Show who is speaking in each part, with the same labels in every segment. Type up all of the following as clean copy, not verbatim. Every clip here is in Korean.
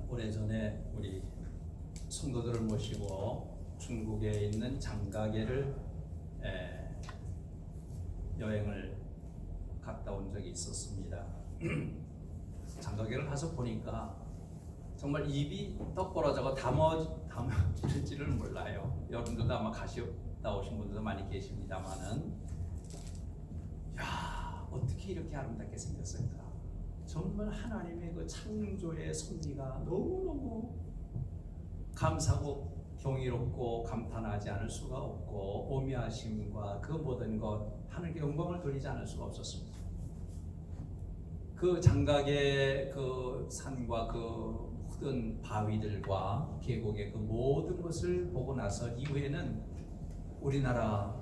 Speaker 1: 오래전에 우리 성도들을 모시고 중국에 있는 장가계를 여행을 갔다 온 적이 있었습니다. 장가계를 가서 보니까 정말 입이 떡 벌어져서 담아질지를 몰라요. 여러분들도 아마 가셨다 오신 분들도 많이 계십니다만은, 야, 어떻게 이렇게 아름답게 생겼을까? 정말 하나님의 그 창조의 섭리가 너무너무 감사하고 경이롭고 감탄하지 않을 수가 없고, 오묘하심과 그 모든 것 하늘께 영광을 돌리지 않을 수가 없었습니다. 그 장각의 그 산과 그 모든 바위들과 계곡의 그 모든 것을 보고 나서 이후에는 우리나라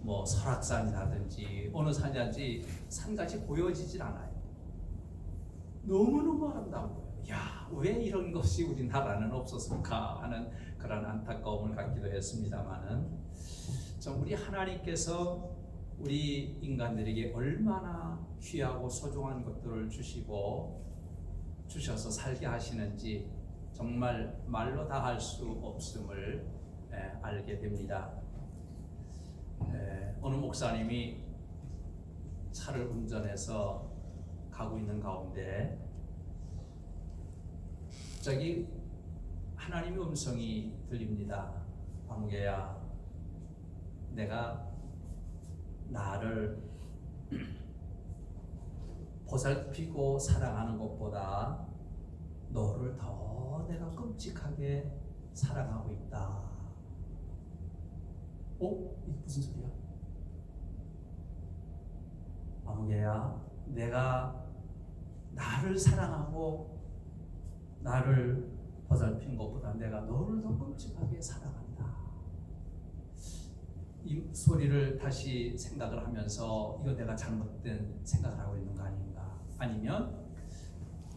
Speaker 1: 뭐 설악산이라든지 어느 산이든지 산같이 보여지질 않아요. 너무너무 아름다운 거예요. 야, 왜 이런 것이 우리나라는 없었을까 하는 그런 안타까움을 갖기도 했습니다만은, 좀 우리 하나님께서 우리 인간들에게 얼마나 귀하고 소중한 것들을 주셔서 살게 하시는지 정말 말로 다 할 수 없음을 알게 됩니다. 어느 목사님이 차를 운전해서 가고 있는 가운데 갑자기 하나님의 음성이 들립니다. 광계야, 내가 나를 보살피고 사랑하는 것보다 너를 더 내가 끔찍하게 사랑하고 있다. 이게 무슨 소리야? 광계야, 내가 나를 사랑하고 나를 보살핀 것보다 내가 너를 더 끔찍하게 사랑한다. 이 소리를 다시 생각을 하면서, 이거 내가 잘못된 생각을 하고 있는 거 아닌가? 아니면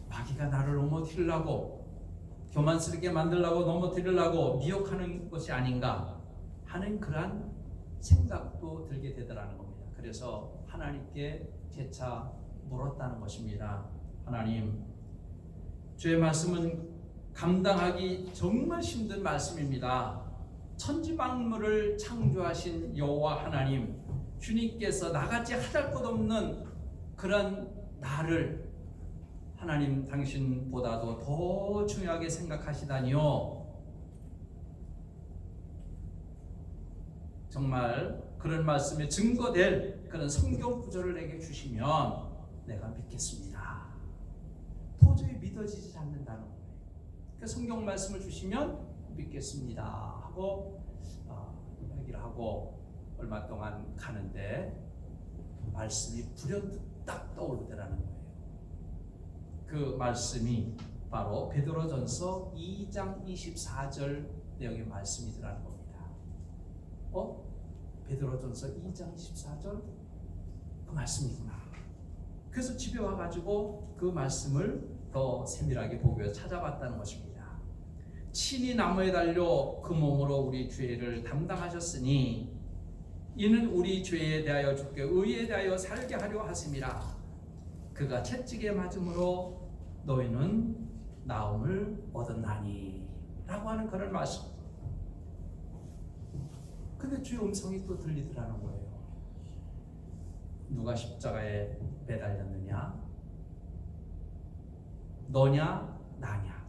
Speaker 1: 마귀가 나를 넘어뜨리려고, 교만스럽게 만들려고, 넘어뜨리려고 미혹하는 것이 아닌가 하는 그러한 생각도 들게 되더라는 겁니다. 그래서 하나님께 재차 물었다는 것입니다. 하나님, 주의 말씀은 감당하기 정말 힘든 말씀입니다. 천지만물을 창조하신 여호와 하나님, 주님께서 나같이 하잘것없는 그런 나를 하나님 당신보다도 더 중요하게 생각하시다니요. 정말 그런 말씀에 증거될 그런 성경 구절을 내게 주시면 내가 믿겠습니다. 도저히 믿어지지 않는다는 거예요. 그 성경 말씀을 주시면 믿겠습니다 하고 얘기를 하고 얼마 동안 가는데 말씀이 불현듯 딱 떠오르더라는 거예요. 그 말씀이 바로 베드로전서 2장 24절 내용의 말씀이더라는 겁니다. 베드로전서 2장 24절 그 말씀이구나. 그래서 집에 와가지고 그 말씀을 더 세밀하게 보기 위해서 찾아봤다는 것입니다. 친히 나무에 달려 그 몸으로 우리 죄를 담당하셨으니 이는 우리 죄에 대하여 죽게 의에 대하여 살게 하려 하심이라. 그가 채찍에 맞음으로 너희는 나음을 얻었나니 라고 하는 그런 말씀. 근데 주의 음성이 또 들리더라는 거예요. 누가 십자가에 매달렸느냐? 너냐 나냐?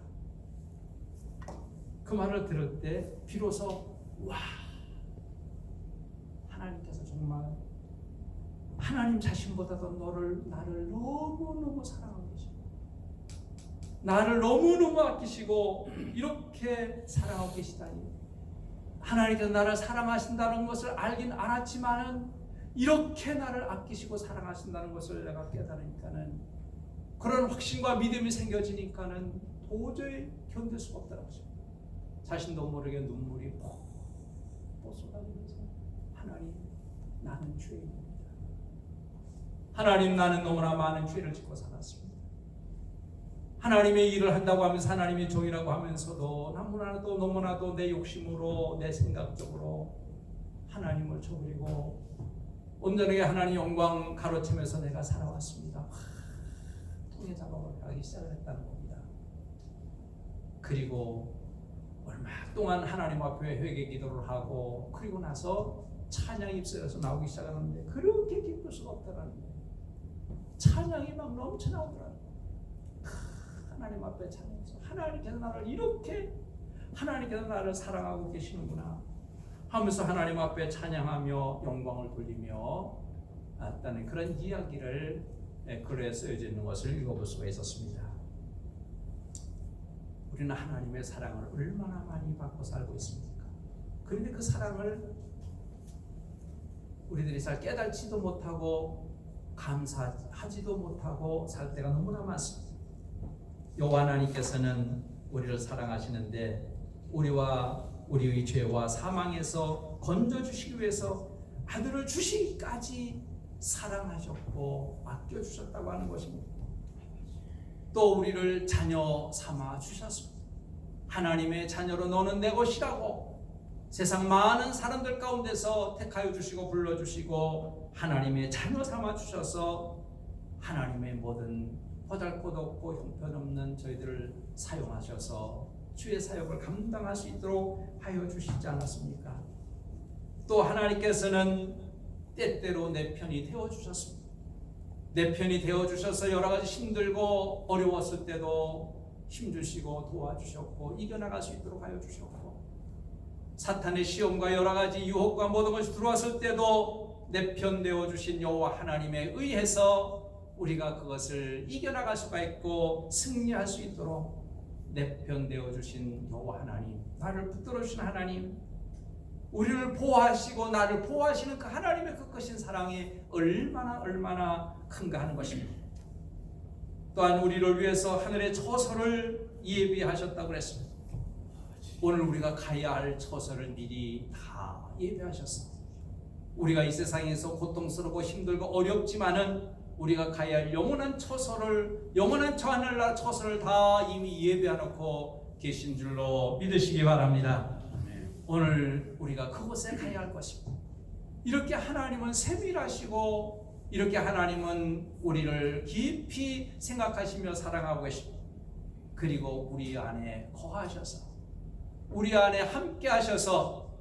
Speaker 1: 그 말을 들을 때 비로소 와, 하나님께서 정말 하나님 자신보다도 나를 너무너무 사랑하고 계시고 나를 너무너무 아끼시고 이렇게 사랑하고 계시다니. 하나님께서 나를 사랑하신다는 것을 알긴 알았지만은 이렇게 나를 아끼시고 사랑하신다는 것을 내가 깨달으니까는, 그런 확신과 믿음이 생겨지니까는 도저히 견딜 수가 없더라고요. 자신도 모르게 눈물이 폭 쏟아지면서, 하나님, 나는 죄인입니다. 하나님, 나는 너무나 많은 죄를 짓고 살았습니다. 하나님의 일을 한다고 하면서 하나님의 종이라고 하면서도 너무나도 내 욕심으로, 내 생각적으로 하나님을 저버리고 온전하게 하나님 영광 가로채면서 내가 살아왔습니다. 통해 작업을 하기 시작을 했다는 겁니다. 그리고 얼마 동안 하나님 앞에 회개 기도를 하고 그리고 나서 찬양이 입술에서 나오기 시작하는데 그렇게 기쁠 수가 없더라는 거예요. 찬양이 막 넘쳐 나오더라는 거예요. 하나님 앞에 찬양해서 하나님께서 나를 이렇게 하나님께서 나를 사랑하고 계시는구나 하면서 하나님 앞에 찬양하며 영광을 돌리며 왔다는 그런 이야기를 글에 쓰여져 있는 것을 읽어볼 수가 있었습니다. 우리는 하나님의 사랑을 얼마나 많이 받고 살고 있습니까? 그런데 그 사랑을 우리들이 잘 깨달지도 못하고 감사하지도 못하고 살 때가 너무나 많습니다. 여호와 하나님께서는 우리를 사랑하시는데 우리와 우리의 죄와 사망에서 건져주시기 위해서 아들을 주시기까지 사랑하셨고 아껴주셨다고 하는 것입니다. 또 우리를 자녀 삼아 주셨습니다. 하나님의 자녀로 너는 내 것이라고 세상 많은 사람들 가운데서 택하여 주시고 불러주시고 하나님의 자녀 삼아 주셔서 하나님의 모든 보잘것없고 형편없는 저희들을 사용하셔서 주의 사역을 감당할 수 있도록 하여 주시지 않았습니까? 또 하나님께서는 때때로 내 편이 되어주셨습니다. 내 편이 되어주셔서 여러 가지 힘들고 어려웠을 때도 힘주시고 도와주셨고 이겨나갈 수 있도록 하여 주셨고 사탄의 시험과 여러 가지 유혹과 모든 것이 들어왔을 때도 내 편 되어주신 여호와 하나님에 의해서 우리가 그것을 이겨나갈 수가 있고 승리할 수 있도록 내 편 되어주신 여호와 하나님, 나를 붙들어 주신 하나님, 우리를 보호하시고 나를 보호하시는 그 하나님의 그 크신 사랑이 얼마나 큰가 하는 것입니다. 또한 우리를 위해서 하늘의 처소를 예비하셨다고 그랬습니다. 오늘 우리가 가야 할 처소를 미리 다 예비하셨습니다. 우리가 이 세상에서 고통스럽고 힘들고 어렵지만은 우리가 가야 할 영원한 처소를, 영원한 저 하늘나라 처소를 다 이미 예비해놓고 계신 줄로 믿으시기 바랍니다. 오늘 우리가 그곳에 가야 할 것입니다. 이렇게 하나님은 세밀하시고 이렇게 하나님은 우리를 깊이 생각하시며 사랑하고 계십니다. 그리고 우리 안에 거하셔서 우리 안에 함께 하셔서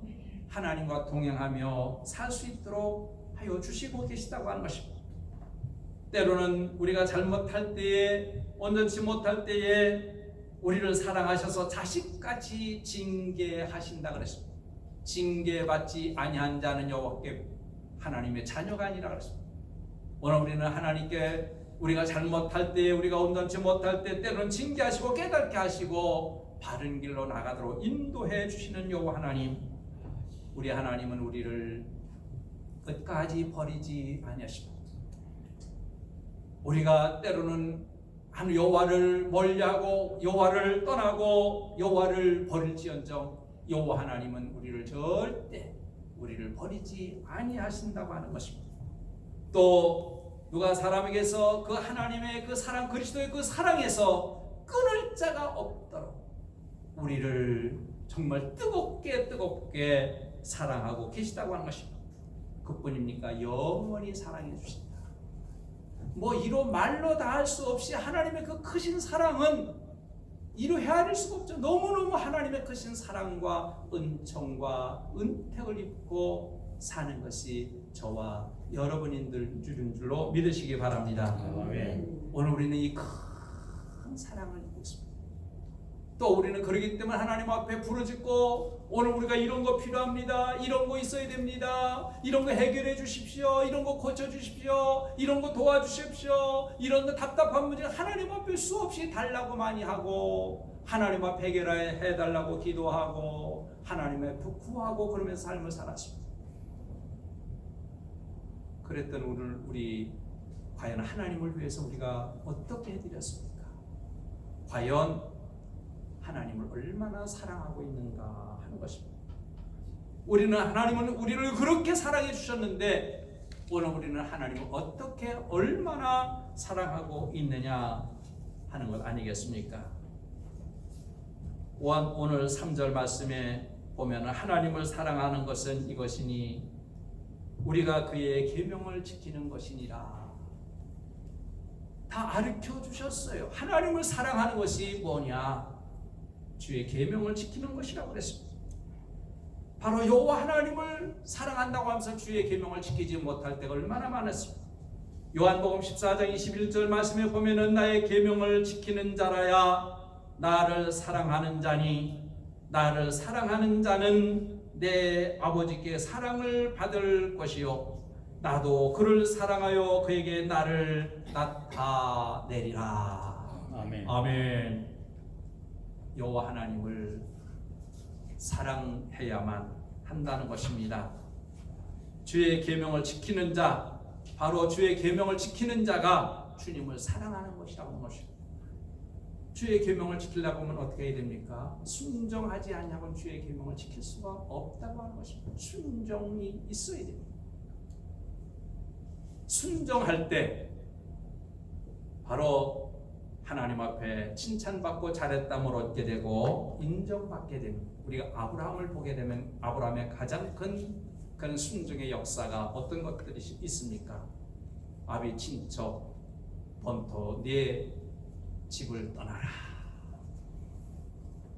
Speaker 1: 하나님과 동행하며 살 수 있도록 하여 주시고 계시다고 하는 것입니다. 때로는 우리가 잘못할 때에 온전치 못할 때에 우리를 사랑하셔서 자식같이 징계하신다 그랬습니다. 징계받지 아니한 자는 여호와께 하나님의 자녀가 아니라 그랬습니다. 오늘 우리는 하나님께 우리가 잘못할 때에 우리가 온전치 못할 때 때로는 징계하시고 깨닫게 하시고 바른 길로 나가도록 인도해 주시는 여호와 하나님, 우리 하나님은 우리를 끝까지 버리지 아니하십니다. 우리가 때로는 한 여호와를 멀리하고 여호와를 떠나고 여호와를 버릴지언정 여호와 하나님은 우리를 절대 우리를 버리지 아니하신다고 하는 것입니다. 또 누가 사람에게서 그 하나님의 그 사랑 그리스도의 그 사랑에서 끊을 자가 없도록 우리를 정말 뜨겁게 사랑하고 계시다고 하는 것입니다. 그뿐입니까? 영원히 사랑해 주신다. 뭐 이로 말로 다 할 수 없이 하나님의 그 크신 사랑은 이로 헤아릴 수가 없죠. 너무너무 하나님의 크신 사랑과 은총과 은택을 입고 사는 것이 저와 여러분인 줄로 믿으시기 바랍니다. 아멘. 오늘 우리는 이 큰 사랑을 입고 있습니다. 또 우리는 그러기 때문에 하나님 앞에 부르짖고 오늘 우리가 이런 거 필요합니다. 이런 거 있어야 됩니다. 이런 거 해결해 주십시오. 이런 거 고쳐 주십시오. 이런 거 도와주십시오. 이런 거 답답한 문제 하나님 앞에 수없이 달라고 많이 하고 하나님 앞에 해결해 달라고 기도하고 하나님 앞에 구하고 그러면서 삶을 살았습니다. 그랬던 오늘 우리 과연 하나님을 위해서 우리가 어떻게 해드렸습니까? 과연 하나님을 얼마나 사랑하고 있는가 하는 것입니다. 우리는 하나님은 우리를 그렇게 사랑해 주셨는데 오늘 우리는 하나님을 어떻게 얼마나 사랑하고 있느냐 하는 것 아니겠습니까? 오늘 3절 말씀에 보면 하나님을 사랑하는 것은 이것이니 우리가 그의 계명을 지키는 것이니라. 다 가르쳐 주셨어요. 하나님을 사랑하는 것이 뭐냐? 주의 계명을 지키는 것이라고 그랬습니다. 바로 여호와 하나님을 사랑한다고 하면서 주의 계명을 지키지 못할 때가 얼마나 많았습니까? 요한복음 14장 21절 말씀에 보면은 나의 계명을 지키는 자라야 나를 사랑하는 자니 나를 사랑하는 자는 내 아버지께 사랑을 받을 것이요 나도 그를 사랑하여 그에게 나를 나타내리라.
Speaker 2: 아멘.
Speaker 1: 아멘. 여호와 하나님을 사랑해야만 한다는 것입니다. 주의 계명을 지키는 자, 바로 주의 계명을 지키는 자가 주님을 사랑하는 것이라고 하는 것입니다. 주의 계명을 지키려고 하면 어떻게 해야 됩니까? 순종하지 않냐면 주의 계명을 지킬 수가 없다고 하는 것입니다. 순종이 있어야 됩니다. 순종할 때 바로 하나님 앞에 칭찬받고 잘했담을 얻게 되고 인정받게 됩니다. 우리가 아브라함을 보게 되면 아브라함의 가장 큰 그런 순종의 역사가 어떤 것들이 있습니까? 아비 친척 본토 네 집을 떠나라.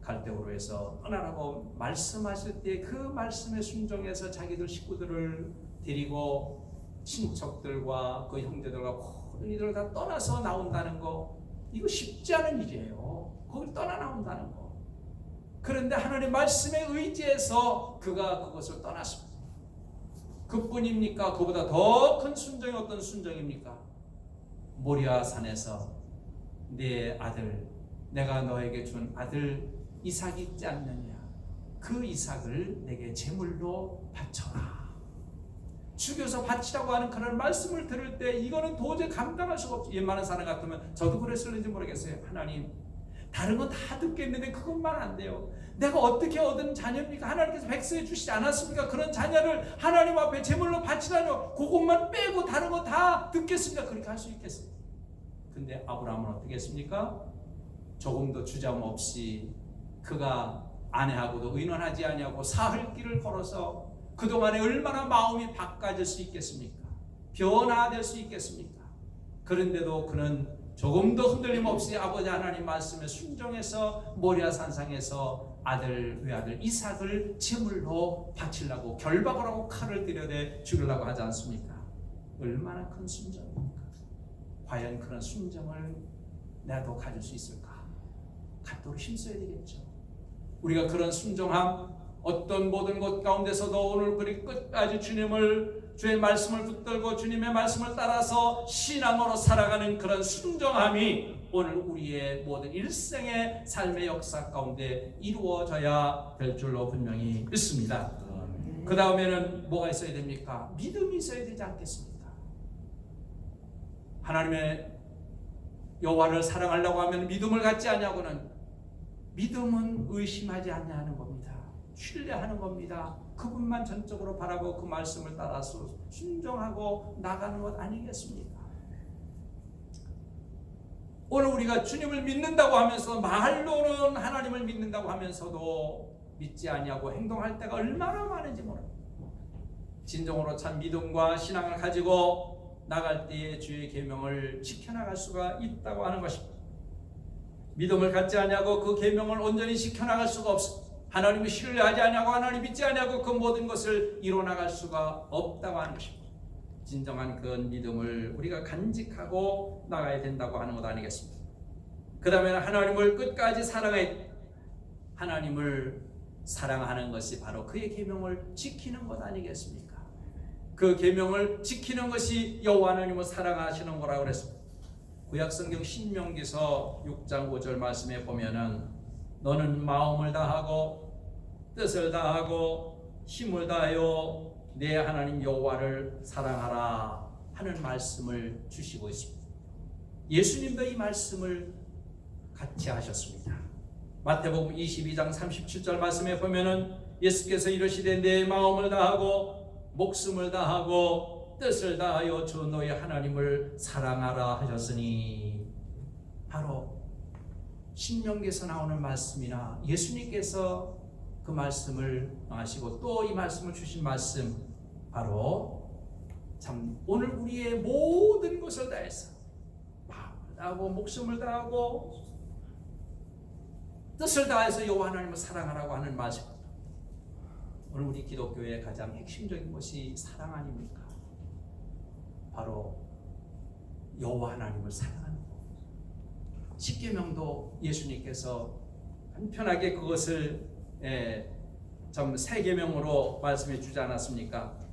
Speaker 1: 갈대오로에서 떠나라고 말씀하실 때 그 말씀에 순종해서 자기들 식구들을 데리고 친척들과 그 형제들과 모든 이들을 다 떠나서 나온다는 거, 이거 쉽지 않은 일이에요. 거길 떠나 나온다는 거. 그런데 하나님의 말씀에 의지해서 그가 그것을 떠났습니다. 그뿐입니까? 그보다 더 큰 순종이 어떤 순종입니까? 모리아 산에서 내 아들, 내가 너에게 준 아들 이삭이 있지 않느냐, 그 이삭을 내게 제물로 바쳐라. 죽여서 바치라고 하는 그런 말씀을 들을 때 이거는 도저히 감당할 수가 없죠. 웬만한 사람 같으면 저도 그랬을는지 모르겠어요. 하나님, 다른 건 다 듣겠는데 그것만 안 돼요. 내가 어떻게 얻은 자녀입니까? 하나님께서 백성해 주시지 않았습니까? 그런 자녀를 하나님 앞에 제물로 바치라뇨. 그것만 빼고 다른 거 다 듣겠습니까? 그렇게 할 수 있겠어요? 근데 아브라함은 어떻게 했습니까? 조금도 주저함 없이 그가 아내하고도 의논하지 아니하고 사흘길을 걸어서 그동안에 얼마나 마음이 바꿔질 수 있겠습니까? 변화될 수 있겠습니까? 그런데도 그는 조금도 흔들림 없이 아버지 하나님 말씀에 순종해서 모리아 산상에서 외아들 이삭을 제물로 바치려고 결박을 하고 칼을 들여대 죽이려고 하지 않습니까? 얼마나 큰 순종입니까? 과연 그런 순종을 나도 가질 수 있을까? 갖도록 힘써야 되겠죠. 우리가 그런 순종함, 어떤 모든 것 가운데서도 오늘 우리 끝까지 주의 말씀을 붙들고 주님의 말씀을 따라서 신앙으로 살아가는 그런 순종함이 오늘 우리의 모든 일생의 삶의 역사 가운데 이루어져야 될 줄로 분명히 믿습니다. 그 다음에는 뭐가 있어야 됩니까? 믿음이 있어야 되지 않겠습니까? 하나님의 여호와를 사랑하려고 하면 믿음을 갖지 않냐고는, 믿음은 의심하지 않냐 하는 겁니다. 신뢰하는 겁니다. 그분만 전적으로 바라고 그 말씀을 따라서 순종하고 나가는 것 아니겠습니까? 오늘 우리가 주님을 믿는다고 하면서 말로는 하나님을 믿는다고 하면서도 믿지 아니하고 행동할 때가 얼마나 많은지 모릅니다. 진정으로 참 믿음과 신앙을 가지고 나갈 때에 주의 계명을 지켜나갈 수가 있다고 하는 것입니다. 믿음을 갖지 아니하고 그 계명을 온전히 지켜나갈 수가 없습니다. 하나님을 신뢰하지 아니하고 하나님 믿지 아니하고 그 모든 것을 이뤄나갈 수가 없다고 하는 것입니다. 진정한 그 믿음을 우리가 간직하고 나가야 된다고 하는 것 아니겠습니까? 그 다음에는 하나님을 끝까지 사랑해야 됩니다. 하나님을 사랑하는 것이 바로 그의 계명을 지키는 것 아니겠습니까? 그 계명을 지키는 것이 여호와 하나님을 사랑하시는 거라고 그랬습니다. 구약성경 신명기서 6장 5절 말씀에 보면은 너는 마음을 다하고 뜻을 다하고 힘을 다하여 내 하나님 여호와를 사랑하라 하는 말씀을 주시고 있습니다. 예수님도 이 말씀을 같이 하셨습니다. 마태복음 22장 37절 말씀에 보면은 예수께서 이르시되 내 마음을 다하고 목숨을 다하고 뜻을 다하여 주 너희 하나님을 사랑하라 하셨으니, 바로 신명기에서 나오는 말씀이나 예수님께서 그 말씀을 하시고 또 이 말씀을 주신 말씀, 바로 참 오늘 우리의 모든 것을 다해서 마음을 다하고 목숨을 다하고 뜻을 다해서 여호와 하나님을 사랑하라고 하는 말씀. 오늘 우리 기독교의 가장 핵심적인 것이 사랑 아닙니까? 바로 여호와 하나님을 사랑하는 것. 십계명도 예수님께서 간편하게 그것을 좀 세 계명으로 말씀해 주지 않았습니까?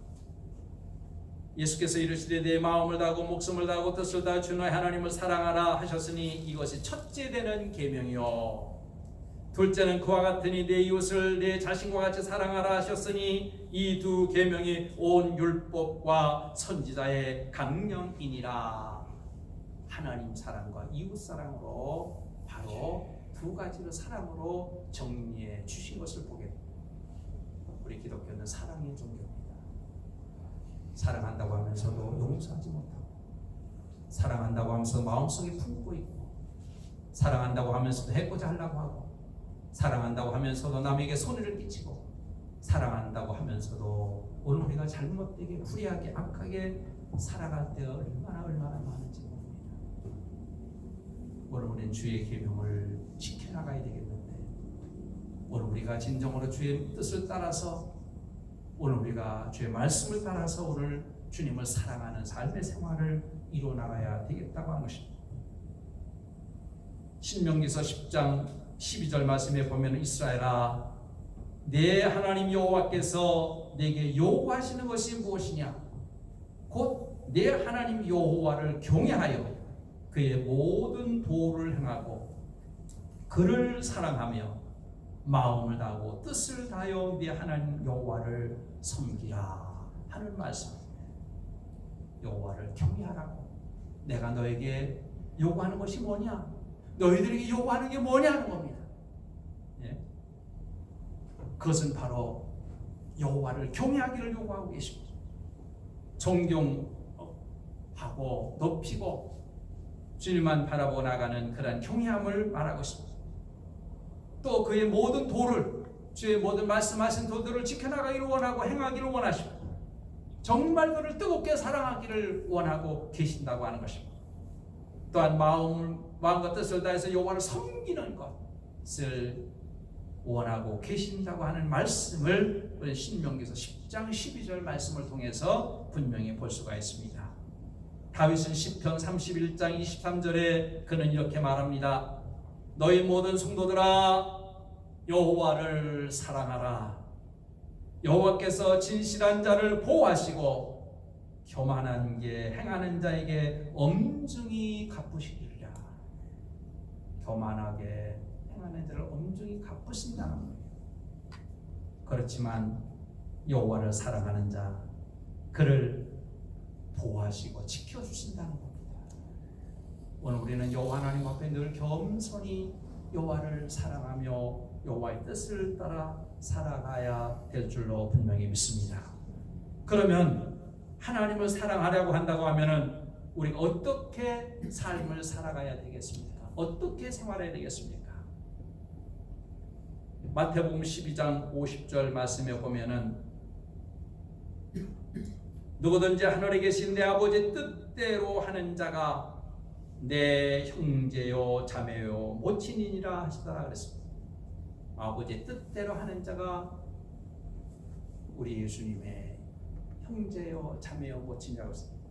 Speaker 1: 예수께서 이르시되 내 마음을 다하고 목숨을 다하고 뜻을 다하여 주 너의 하나님을 사랑하라 하셨으니 이것이 첫째 되는 계명이요 둘째는 그와 같으니 내 이웃을 내 자신과 같이 사랑하라 하셨으니 이 두 계명이 온 율법과 선지자의 강령이니라. 하나님 사랑과 이웃 사랑으로 바로 두 가지를 사랑으로 정리해 주신 것을 보게 됩니다. 우리 기독교는 사랑의 종교입니다. 사랑한다고 하면서도 용서하지 못하고, 사랑한다고 하면서 마음속에 품고 있고, 사랑한다고 하면서도 해코자 하려고 하고, 사랑한다고 하면서도 남에게 손해를 끼치고, 사랑한다고 하면서도 오늘 우리가 잘못되게 불의하게 악하게 살아갈 때 얼마나 많은지 모릅니다. 오늘 우리는 주의 계명을 지켜나가야 되겠는데, 오늘 우리가 진정으로 주의 뜻을 따라서, 오늘 우리가 주의 말씀을 따라서 오늘 주님을 사랑하는 삶의 생활을 이루어나가야 되겠다고 하는 것입니다. 신명기서 10장 12절 말씀에 보면 이스라엘아 내 하나님 여호와께서 내게 요구하시는 것이 무엇이냐 곧 내 하나님 여호와를 경외하여 그의 모든 도를 행하고 그를 사랑하며 마음을 다하고 뜻을 다하여 네 하나님 여호와를 섬기라 하는 말씀입니다. 여호와를 경외하라고. 내가 너에게 요구하는 것이 뭐냐? 너희들에게 요구하는 게 뭐냐는 겁니다. 예? 그것은 바로 여호와를 경외하기를 요구하고 계십니다. 존경하고 높이고 주님만 바라보고 나가는 그런 경외함을 말하고 있습니다. 또 그의 모든 도를, 주의 모든 말씀하신 도들을 지켜나가기를 원하고 행하기를 원하십니다. 정말 그를 뜨겁게 사랑하기를 원하고 계신다고 하는 것입니다. 또한 마음과 뜻을 다해서 여호와를 섬기는 것을 원하고 계신다고 하는 말씀을 우리 신명기서 10장 12절 말씀을 통해서 분명히 볼 수가 있습니다. 다윗은 시편 31장 23절에 그는 이렇게 말합니다. 너희 모든 성도들아 여호와를 사랑하라. 여호와께서 진실한 자를 보호하시고 교만한 게 행하는 자에게 엄중히 갚으시리라. 교만하게 행하는 자를 엄중히 갚으신다는 거예요. 그렇지만 여호와를 사랑하는 자 그를 보호하시고 지켜주신다는 겁니다. 오늘 우리는 여호와 하나님 앞에 늘 겸손히 여호와를 사랑하며 여호와의 뜻을 따라 살아가야 될 줄로 분명히 믿습니다. 그러면 하나님을 사랑하려고 한다고 하면은 우리가 어떻게 삶을 살아가야 되겠습니까? 어떻게 생활해야 되겠습니까? 마태복음 12장 50절 말씀에 보면은 누구든지 하늘에 계신 내 아버지 뜻대로 하는 자가 내 형제요 자매요 모친이니라 하시더라 그랬습니다. 아버지 뜻대로 하는 자가 우리 예수님의 형제요 자매요 모친이라고 했습니다.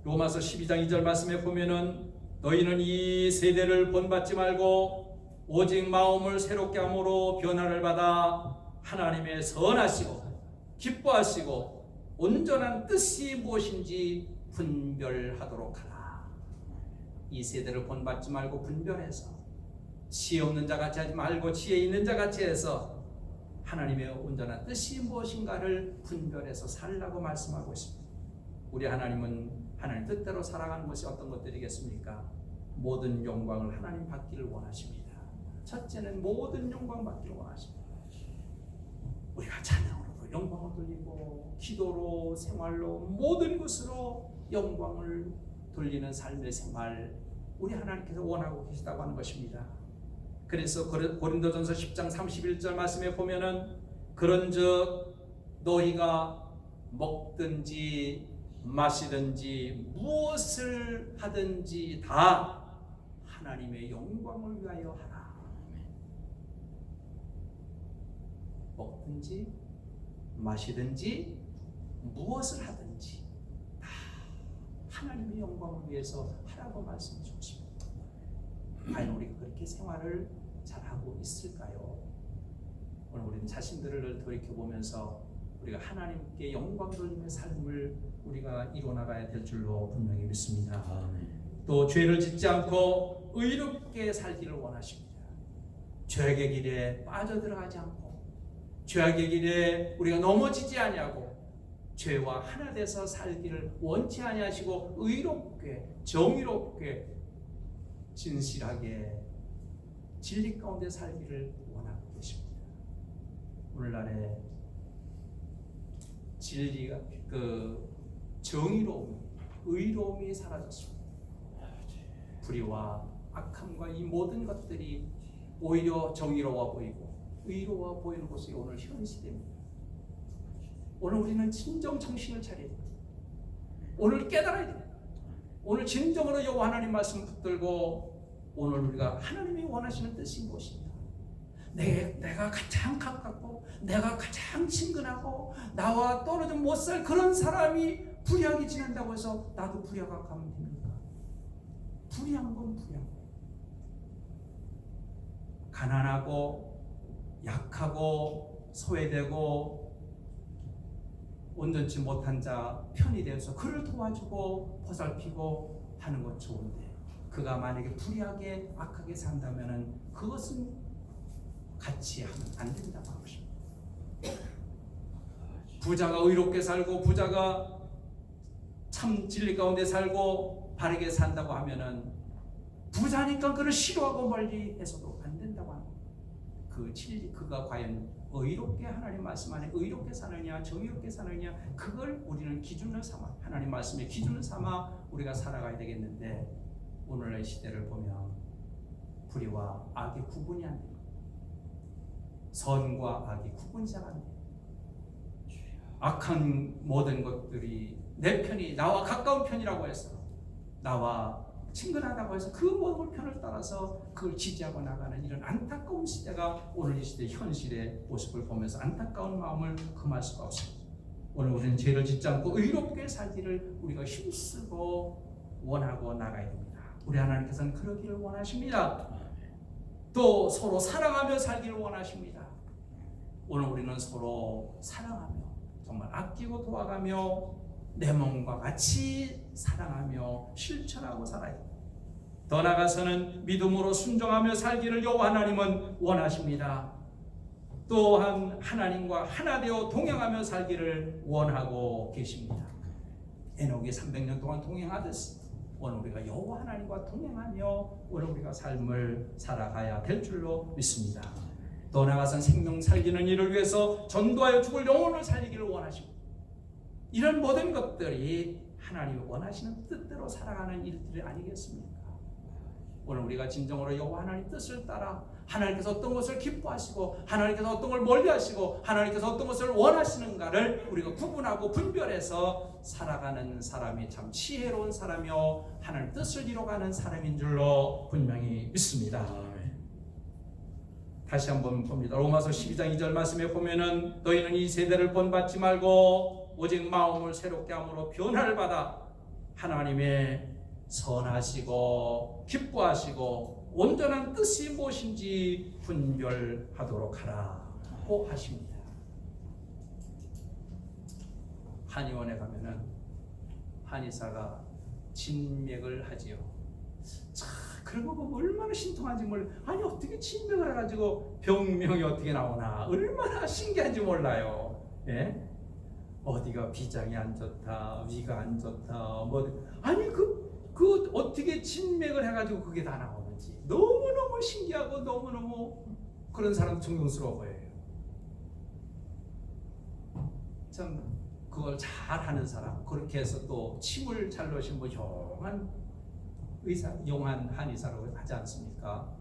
Speaker 1: 로마서 12장 2절 말씀에 보면은 너희는 이 세대를 본받지 말고 오직 마음을 새롭게 함으로 변화를 받아 하나님의 선하시고 기뻐하시고 온전한 뜻이 무엇인지 분별하도록 하라. 이 세대를 본받지 말고 분별해서 지혜 없는 자 같이 하지 말고 지혜 있는 자 같이 해서 하나님의 온전한 뜻이 무엇인가를 분별해서 살라고 말씀하고 있습니다. 우리 하나님은 하나님 뜻대로 살아가는 것이 어떤 것들이겠습니까? 모든 영광을 하나님 받기를 원하십니다. 첫째는 모든 영광 받기를 원하십니다. 우리가 찬양으로도 영광을 돌리고 기도로 생활로 모든 것으로 영광을 돌리는 삶의 생활 우리 하나님께서 원하고 계시다고 하는 것입니다. 그래서 고린도전서 10장 31절 말씀에 보면은 그런즉 너희가 먹든지 마시든지 무엇을 하든지 다 하나님의 영광을 위하여 하라. 먹든지 마시든지 무엇을 하든지 다 하나님의 영광을 위해서 하라고 말씀해 주십니다. 과연 우리가 그렇게 생활을 잘하고 있을까요? 오늘 우리는 자신들을 돌이켜보면서 우리가 하나님께 영광 돌리는 삶을 우리가 이뤄나가야 될 줄로 분명히 믿습니다. 또 죄를 짓지 않고 의롭게 살기를 원하십니다. 죄악의 길에 빠져들어가지 않고 죄악의 길에 우리가 넘어지지 아니하고 죄와 하나 돼서 살기를 원치 아니하시고 의롭게 정의롭게 진실하게 진리 가운데 살기를 원하고 계십니다. 오늘날에 진리가 정의로움, 의로움이 사라졌습니다. 불의와 악함과 이 모든 것들이 오히려 정의로워 보이고 의로워 보이는 곳이 오늘 현 시대입니다. 오늘 우리는 진정 정신을 차려야 됩니다. 오늘 깨달아야 됩니다. 오늘 진정으로 여호와 하나님 말씀 붙들고 오늘 우리가 하나님이 원하시는 뜻이 무엇인가? 내가 가장 가깝고 내가 가장 친근하고 나와 떨어져 못 살 그런 사람이 불의하게 지낸다고 해서 나도 불의하게 가면 됩니까? 불의한 건 불의한 거예요. 가난하고 약하고 소외되고 온전치 못한 자 편이 되어서 그를 도와주고 보살피고 하는 건 좋은데 그가 만약에 불의하게 악하게 산다면 그것은 같이 하면 안 된다고 하고 싶어요. 부자가 의롭게 살고 부자가 참 진리 가운데 살고 바르게 산다고 하면은 부자니까 그를 싫어하고 멀리 해서도 안 된다고 하는 그 진리 그가 과연 의롭게 하나님 말씀 안에 의롭게 사느냐 정의롭게 사느냐 그걸 우리는 기준을 삼아 하나님 말씀의 기준을 삼아 우리가 살아가야 되겠는데 오늘의 시대를 보면 불의와 악의 구분이 안 돼요. 선과 악이 구분이 잘 안 돼요. 악한 모든 것들이 내 편이 나와 가까운 편이라고 해서 나와 친근하다고 해서 그 모든 편을 따라서 그걸 지지하고 나가는 이런 안타까운 시대가 오늘 이 시대 현실의 모습을 보면서 안타까운 마음을 금할 수가 없습니다. 오늘 우리는 죄를 짓지 않고 의롭게 살기를 우리가 힘쓰고 원하고 나가야 됩니다. 우리 하나님께서는 그러기를 원하십니다. 또 서로 사랑하며 살기를 원하십니다. 오늘 우리는 서로 사랑하며 정말 아끼고 도와가며 내 몸과 같이 사랑하며 실천하고 살아야 됩니다. 더 나아가서는 믿음으로 순종하며 살기를 여호와 하나님은 원하십니다. 또한 하나님과 하나 되어 동행하며 살기를 원하고 계십니다. 에녹이 300년 동안 동행하듯이 오늘 우리가 여호와 하나님과 동행하며 오늘 우리가 삶을 살아가야 될 줄로 믿습니다. 또 나아가서는 생명 살기는 이를 위해서 전도하여 죽을 영혼을 살리기를 원하십니다. 이런 모든 것들이 하나님이 원하시는 뜻대로 살아가는 일들이 아니겠습니까? 오늘 우리가 진정으로 여호와 하나님 뜻을 따라 하나님께서 어떤 것을 기뻐하시고 하나님께서 어떤 걸 멀리하시고 하나님께서 어떤 것을 원하시는가를 우리가 구분하고 분별해서 살아가는 사람이 참 지혜로운 사람이요 하나님 뜻을 이뤄가는 사람인 줄로 분명히 믿습니다. 다시 한번 봅니다. 로마서 12장 2절 말씀에 보면은 너희는 이 세대를 본받지 말고 오직 마음을 새롭게 함으로 변화를 받아 하나님의 선하시고 기뻐하시고 온전한 뜻이 무엇인지 분별하도록 하라고 하십니다. 한의원에 가면은 한의사가 진맥을 하지요. 참 그런 거 보면 얼마나 신통한지 몰라. 아니 어떻게 진맥을 해가지고 병명이 어떻게 나오나 얼마나 신기한지 몰라요. 예? 어디가 비장이 안 좋다, 위가 안 좋다, 뭐 아니 그 어떻게 진맥을 해가지고 그게 다 나오는지 너무너무 신기하고 너무너무 그런 사람 존경스러워 보여요. 참 그걸 잘하는 사람 그렇게 해서 또 침을 잘 넣으신 뭐 용한 의사, 용한 한의사라고 하지 않습니까?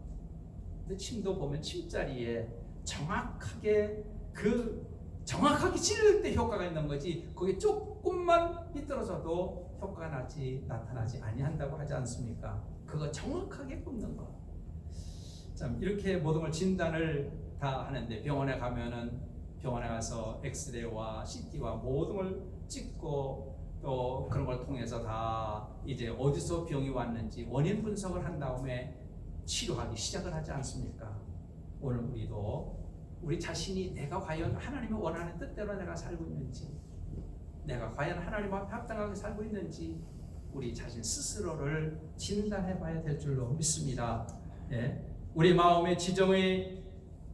Speaker 1: 근데 침도 보면 침자리에 정확하게 그 정확하게 찔릴 때 효과가 있는 거지 그게 조금만 삐뚤어져도 효과가 나타나지 아니한다고 하지 않습니까? 그거 정확하게 꼽는 거. 참 이렇게 모든 걸 진단을 다 하는데 병원에 가면은 병원에 가서 엑스레이와 CT와 모든 걸 찍고 또 그런 걸 통해서 다 이제 어디서 병이 왔는지 원인 분석을 한 다음에 치료하기 시작을 하지 않습니까? 오늘 우리도 우리 자신이 내가 과연 하나님이 원하는 뜻대로 내가 살고 있는지, 내가 과연 하나님 앞에 합당하게 살고 있는지 우리 자신 스스로를 진단해 봐야 될 줄로 믿습니다. 예? 우리 마음의 지정의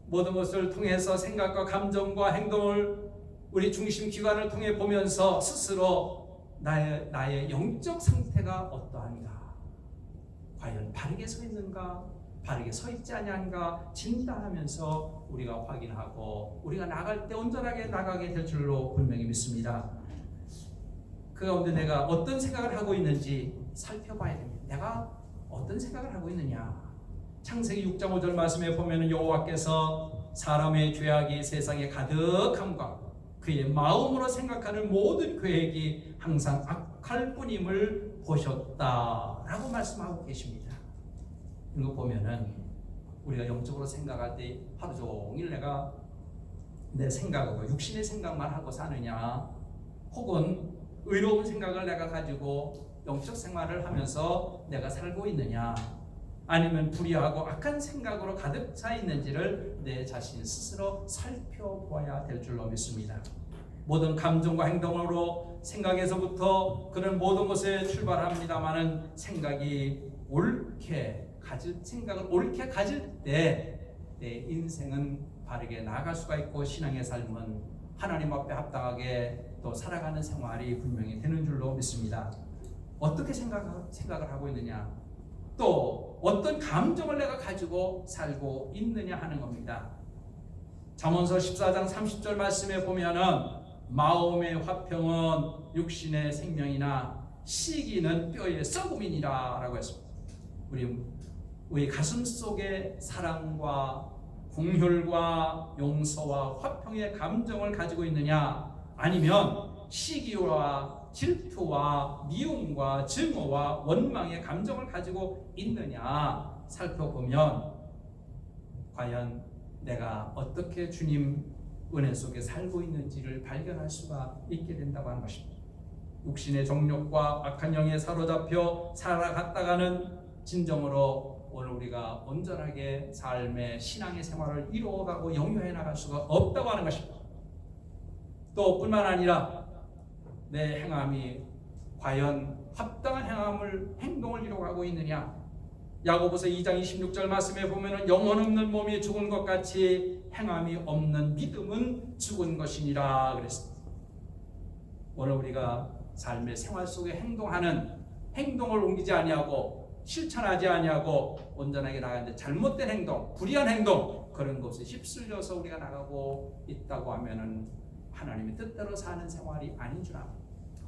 Speaker 1: 모든 것을 통해서 생각과 감정과 행동을 우리 중심 기관을 통해 보면서 스스로 나의 영적 상태가 어떠한가, 과연 바르게 서 있는가, 바르게 서 있지 아니한가 진단하면서 우리가 확인하고 우리가 나갈 때 온전하게 나가게 될 줄로 분명히 믿습니다. 그 가운데 내가 어떤 생각을 하고 있는지 살펴봐야 됩니다. 내가 어떤 생각을 하고 있느냐. 창세기 6장 5절 말씀에 보면 여호와께서 사람의 죄악이 세상에 가득함과 그의 마음으로 생각하는 모든 계획이 항상 악할 뿐임을 보셨다라고 말씀하고 계십니다. 이거 보면은 우리가 영적으로 생각할 때 하루 종일 내가 내 생각하고 육신의 생각만 하고 사느냐, 혹은 의로운 생각을 내가 가지고 영적 생활을 하면서 내가 살고 있느냐, 아니면 불의하고 악한 생각으로 가득 차 있는지를 내 자신 스스로 살펴보아야 될 줄로 믿습니다. 모든 감정과 행동으로 생각에서부터 그런 모든 것에 출발합니다마는 생각을 옳게 가질 때 내 인생은 바르게 나아갈 수가 있고 신앙의 삶은 하나님 앞에 합당하게 또 살아가는 생활이 분명히 되는 줄로 믿습니다. 어떻게 생각을 하고 있느냐, 또 어떤 감정을 내가 가지고 살고 있느냐 하는 겁니다. 잠언서 14장 30절 말씀에 보면은 마음의 화평은 육신의 생명이나 시기는 뼈의 썩음이니라 라고 했습니다. 우리 가슴 속에 사랑과 긍휼과 용서와 화평의 감정을 가지고 있느냐, 아니면 시기와 질투와 미움과 증오와 원망의 감정을 가지고 있느냐 살펴보면 과연 내가 어떻게 주님 은혜 속에 살고 있는지를 발견할 수가 있게 된다고 하는 것입니다. 육신의 정욕과 악한 영에 사로잡혀 살아갔다가는 진정으로 오늘 우리가 온전하게 삶의 신앙의 생활을 이루어가고 영유해 나갈 수가 없다고 하는 것입니다. 또 뿐만 아니라 내 행함이 과연 합당한 행동을 이루어가고 있느냐. 야고보서 2장 26절 말씀에 보면은 영혼 없는 몸이 죽은 것 같이 행함이 없는 믿음은 죽은 것이니라 그랬습니다. 오늘 우리가 삶의 생활 속에 행동을 옮기지 아니하고 실천하지 아니하고 온전하게 나가는데 잘못된 행동, 불의한 행동, 그런 것에 휩쓸려서 우리가 나가고 있다고 하면은 하나님의 뜻대로 사는 생활이 아닌 줄 압니다.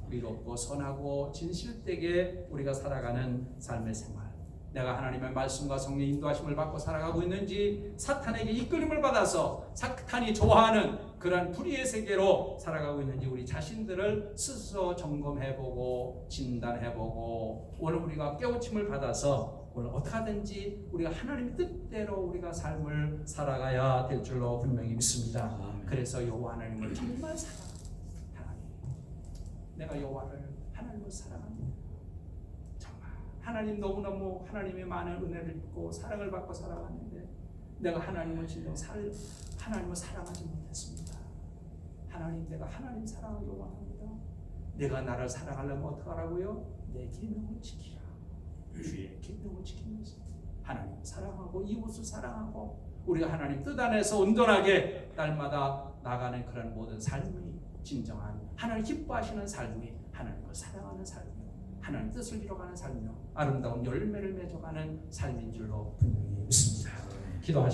Speaker 1: 의롭고 선하고 진실되게 우리가 살아가는 삶의 생활, 내가 하나님의 말씀과 성령의 인도하심을 받고 살아가고 있는지, 사탄에게 이끌림을 받아서 사탄이 좋아하는 그러한 불의의 세계로 살아가고 있는지 우리 자신들을 스스로 점검해보고 진단해보고 오늘 우리가 깨우침을 받아서 오늘 어떻게 하든지 우리가 하나님의 뜻대로 우리가 삶을 살아가야 될 줄로 분명히 믿습니다. 그래서 여호와 하나님을 정말 사랑합니다. 내가 여호와를 하나님을 사랑합니다. 정말 하나님 너무너무 하나님의 많은 은혜를 입고 사랑을 받고 살아갔는데 내가 하나님을 진정 하나님을 사랑하지 못했습니다. 하나님, 내가 하나님 사랑을 원합니다. 내가 나를 사랑하려면 어떻게 하라고요? 내 계명을 지키라. 주의 계명을 지키면서 하나님 사랑하고 이웃을 사랑하고 우리가 하나님 뜻 안에서 온전하게 날마다 나가는 그런 모든 삶이 진정한 하나님 기뻐하시는 삶이 하나님을 사랑하는 삶이요, 하나님 뜻을 이뤄가는 삶이요, 아름다운 열매를 맺어가는 삶인 줄로 분명히 믿습니다. 기도하시겠습니다.